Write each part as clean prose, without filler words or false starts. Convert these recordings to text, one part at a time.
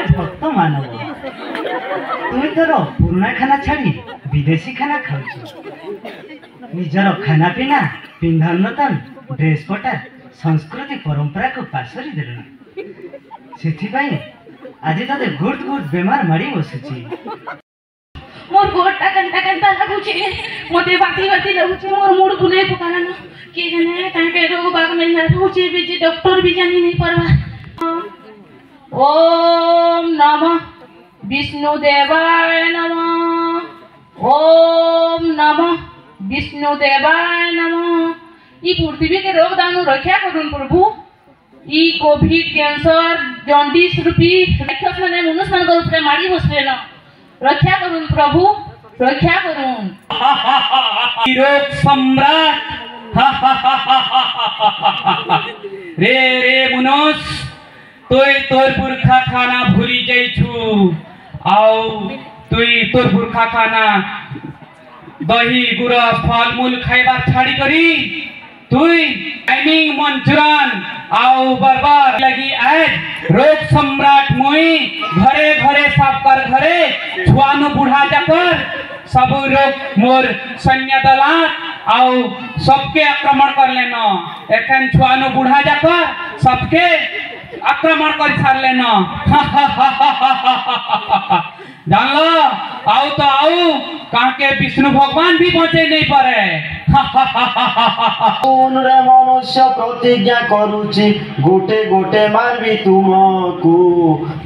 भक्त मानव तुम तोर पुराणा खाना छाड़ी विदेशी खाना खाऊ निजर खाना पीना पिंधन नतन ड्रेस पटा संस्कृति परंपरा को पासरी देलु से आज तते गुट गुट बेमार मारी बसुची मोर गोटा कंटा कंटा लागुचे मोते बाती बाती लागुचे मोर मूड बुले पकाना के जने ताके रोग बाग में ना होचे बीजे डॉक्टर भी जानी नहीं परवा ओम नमः विष्णु देवाय नमः ओम नमः विष्णु देवाय नमः ई पृथ्वी के रोग दानु रक्षा करुन प्रभु ई कोविड कैंसर जॉन्डिस रूपी राक्षस माने मनुष्य मन ऊपर मारी बसले न रक्षा करुन प्रभु रक्षा करुन रोग सम्राट रे रे मनुष्य तोय तोर पुरखा खाना भूली जाइछु आओ तुई तोर पुरखा खाना दही गुरा फल मूल खाइबार छाड़ी करी तुई टाइमिंग मंचुरन आओ बरबार लगी आज रोग सम्राट मुई घरे घरे सबकर घरे छुआनु बुढ़ा जाकर सब रोग मोर सैन्य दला आओ सबके आक्रमण कर लेना एखन छुआनु बुढ़ा जाकर सबके आक्रमण कर छाड़ लेना जान लो आओ तो आओ कहा के विष्णु भगवान भी बचे नहीं पारे सुन रे मनुष्य प्रतिज्ञा करूची गोटे गोटे मारबी तुमको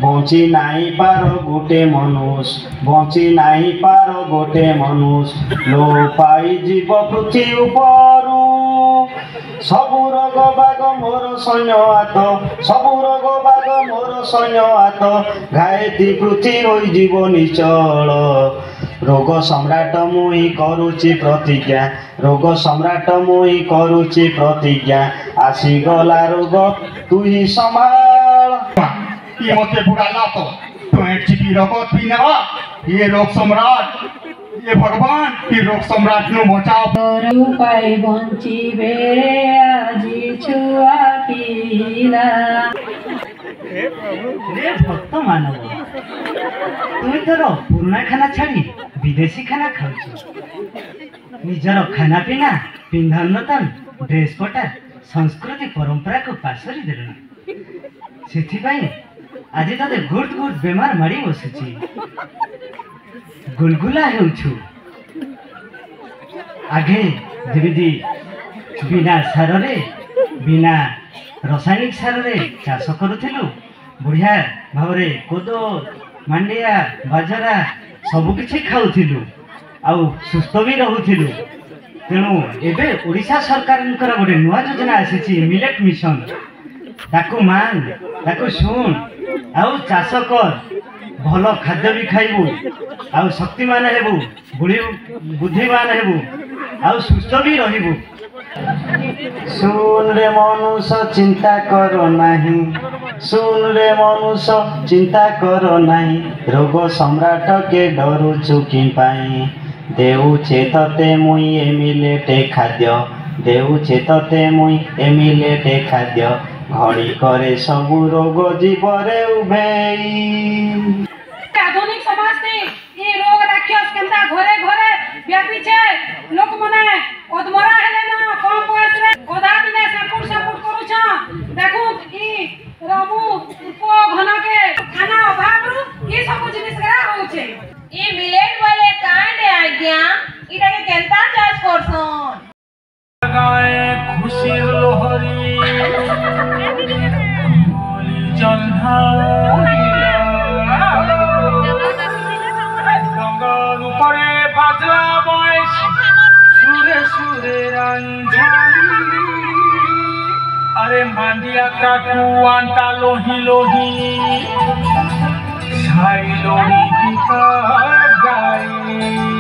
बची नहीं पार गोटे मनुष्य बची नहीं पार गोटे मनुष्य लो पाई जीव पृथ्वी उपरू सबु रोग बाग मोर सैन्य हाथ सबु रोग बाग मोर सैन्य हाथ घायती पृथ्वी हो जीव निचल रोग सम्राट मुई करुची प्रतिज्ञा रोग सम्राट मुई करुची प्रतिज्ञा आसी गला रोग तू ही संभाल ये मते बुरा लातो तो एक चिपी रोग पीने ये रोग सम्राट ये भगवान ये रोग सम्राट नु बचाओ उपाय बंचिबे आजी छुआ पीला रे भक्त मानव तुम तोर पुराणा खाना छाड़ी विदेशी खाना खाऊ निजर खाना पीना पिंधन नतन ड्रेस पटा संस्कृति परंपरा को पासरी देलु से आज तते गुट गुट बेमार मारी बसुची गुलगुला हेउछु आगे जेमिति बिना सार रे बिना रासायनिक सार रे चाष करूथिलु बढ़िया भावरे कोदो मांडिया बाजरा सबु किछि खाउथिलु आउ सुस्थ भी रहुथिलु तेणु एबे ओडिशा सरकार गोटे नुआ योजना आसीछि मिलेट मिशन ताकू मान ताकू सुन आउ चाष कर भल खाद्य भी खाइबू आउ शक्तिमान हेबू बुद्धिमान हेबू आउ सुस्थ भी रहिबू सुन रे मनुष्य चिंता करो नहीं सुन रे मनुष्य चिंता करो नहीं रोग सम्राट के डरुछु कि पाई देउछे तते मुई एमिलेटे खाद्य देउछे तते मुई एमिलेटे खाद्य घड़ी करे सबु रोग जीवरे उभेई आधुनिक समाज ने ये रोग राक्षस केनता घरे घरे व्यापी छे लोक मने अधमरा हेले ना कम बयस रे ओधा दिने सपोर्ट करू छ देखू ई रमु उप घन के खाना अभाव रु ई सब जिनिस करा हो छे ई मिलेट वाले कांडे आज्ञा इटा के केनता चार्ज करसन गाए खुशी लोहरी बोली जन्हा गंगार ऊपरे बाजला बयस सुरे सुरे रंझानी अरे मांडिया काटू आंटा लोही लोही छाई लोही गीता गाई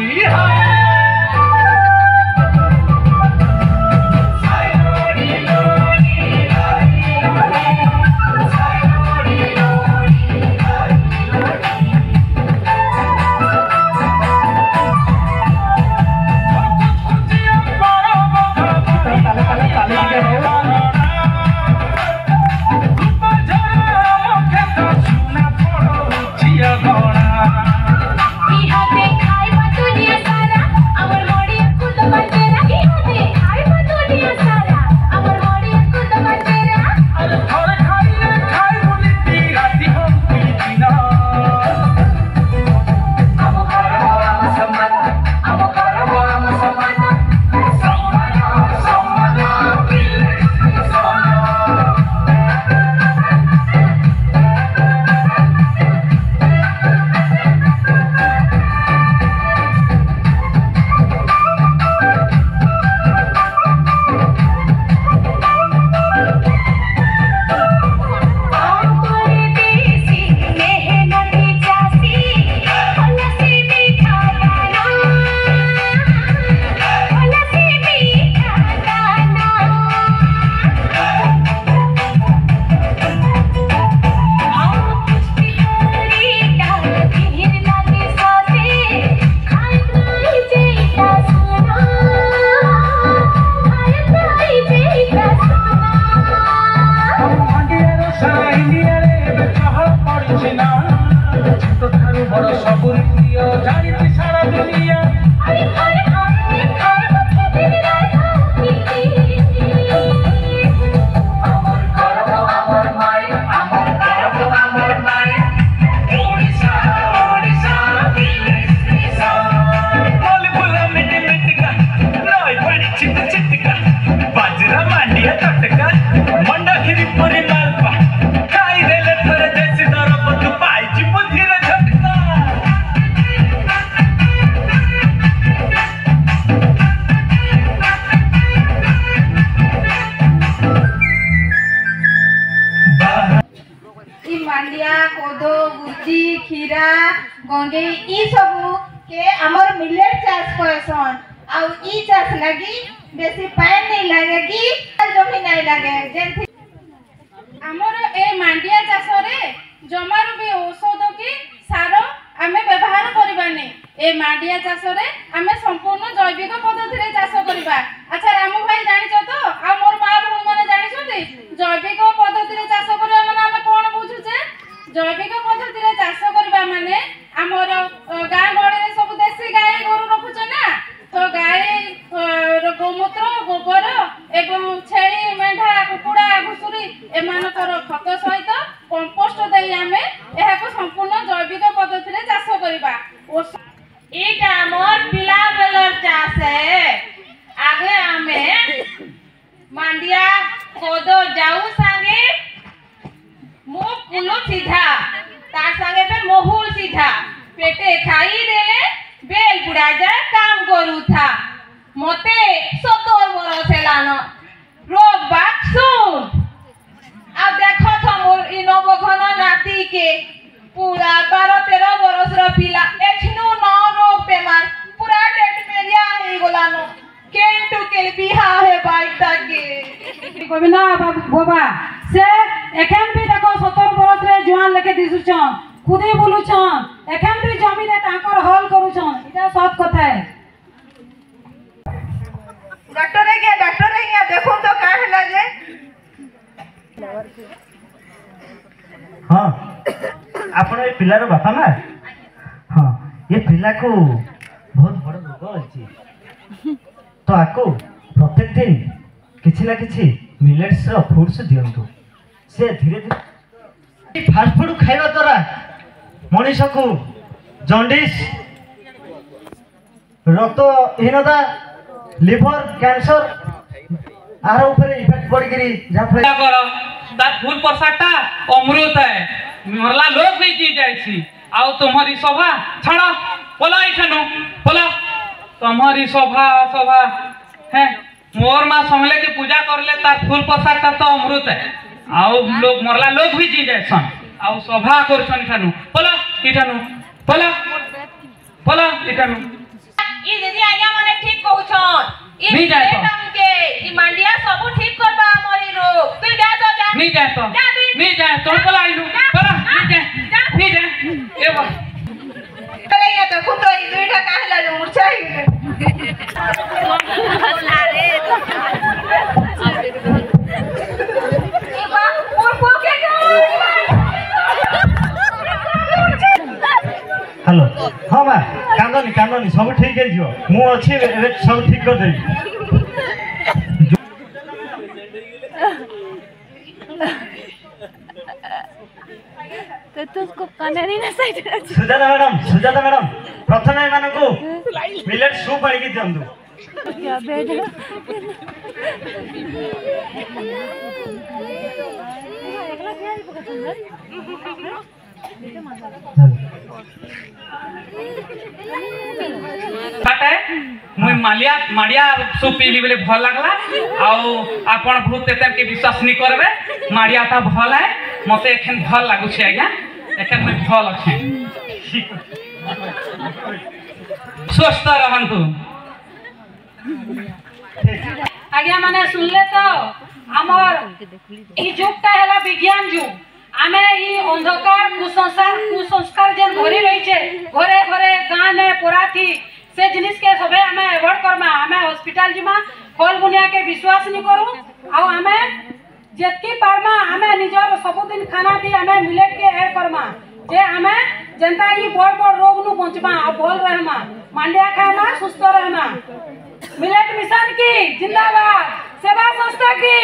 सुजी खीरा गंगे ई सब के हमर मिलेट चाष करसन आ ई चाष लगी बेसी पानी नहीं लागे कि जमी नहीं लागे जेंथि हमर ए मांडिया चाष रे जमारू भी औषध की सार आमे व्यवहार करबानी ए मांडिया चाष रे आमे संपूर्ण जैविक पद्धति रे चाष करबा। अच्छा रामू भाई जानि छ तो आ मोर मां भूल माने जानि छथि जैविक पद्धति रे चाष करबा माने आमे कोन बुझु छे जैविक पद्धति रे चाष करबा माने हमर गां गळे रे सब देसी गाय गोरु रखु छ ना तो गाय गोमूत्र गोबर एवं छेली मेंढा कुकुड़ा घुसुरी एमानकर खत सहित कंपोस्ट देई आमे एहाको संपूर्ण जैविक पद्धति रे चाष करबा। एटा मोर पिला बेलर चाष है आगे आमे मांडिया कोदो जाऊ संगे मुख कुलो सीधा तार संगे पे मोहुल सीधा पेटे खाई देले बेल बुढ़ा जाए काम करू था मते 70 बरस हेलानो रोग बात सुन अब देखो तो मोर इ नवघन नाती के पूरा 12-13 बरस रो पिला एखनु न रोग बेमार पूरा डेट मेरिया हे गोलानो केंटू के बिहा है बाइता के गोविना बाबा से एखन भी देखो 70 बरस रे जवान लेके दिसुछन खुदे बोलुछन एखन भी जमीन रे ताकर हल करूछन इटा सब कथा है। डॉक्टर गया देखो तो का हला जे हाँ आपण ए पिलार बापा माँ हाँ ये पिला को बहुत बड़ रोग अच्छी तो आपको प्रत्येक दिन किसी ना किसी मिलेट्स रो फूड्स दियंतु से धीरे धीरे फास्ट फूड खाइबा द्वारा मनीष को जॉन्डिस रक्तहीनता लिवर कैंसर आर ऊपर इफेक्ट पड़ गरी कर तार फूल प्रसादटा अमृत है मरला लोग भी जी जाइसी आउ तुम्हारी शोभा छाड़ बोला इठनु बोला तुम्हारी शोभा शोभा है मोर मां समले के पूजा करले तार फूल प्रसादटा तो अमृत है आउ लोग मरला लोग भी जी जाइसन आउ शोभा करछन इठनु बोला इठनु बोला बोला इठनु ई दीदी आया माने ठीक कहउछन ई नहीं जाए तो के ई मांडिया सब ठीक करबा हमरी रोग तू जा तो जा नहीं जाए तो नहीं जाए तो बोला इनु बोला नहीं जाए ए बा चले या तो खुद ई दुईटा काहला जो मुरछाई ए बा और को के हेलो हाँ माँ कांदनी सब ठीक है जो मु अच्छी सब ठीक कर देबी तो उसको कनेरी ना साइड सुजाता मैडम प्रथम एमान को मिलेट सूप आनी की दियंतु क्या बेड काटे मुई माड़िया सूप पीली बेले भल लागला आउ आपण बहुत एते के विश्वास नहीं करबे माड़िया ता भल है मते एखन भल लागु छै आज्ञा एखन मैं भल अछि स्वस्थ रहंतु आज्ञा माने सुनले तो हमर ई जुगटा हैला विज्ञान जुग आमे ई अंधकार कुसंस्कार जेन भरी रही छे घरे घरे गांव में पोराथी से जिनिस के सबे हमें अवॉइड करमा हमें हॉस्पिटल जिमा खोल बुनिया के विश्वास नहीं करू आ हमें जेतकी पारमा हमें निजर सब दिन खाना दी हमें मिलेट के ऐड करमा जे हमें जनता ई बड़ बड़ रोग नु बचबा आ बोल रहमा मांडिया खाना सुस्त रहमा मिलेट मिशन की जिंदाबाद सेवा संस्था की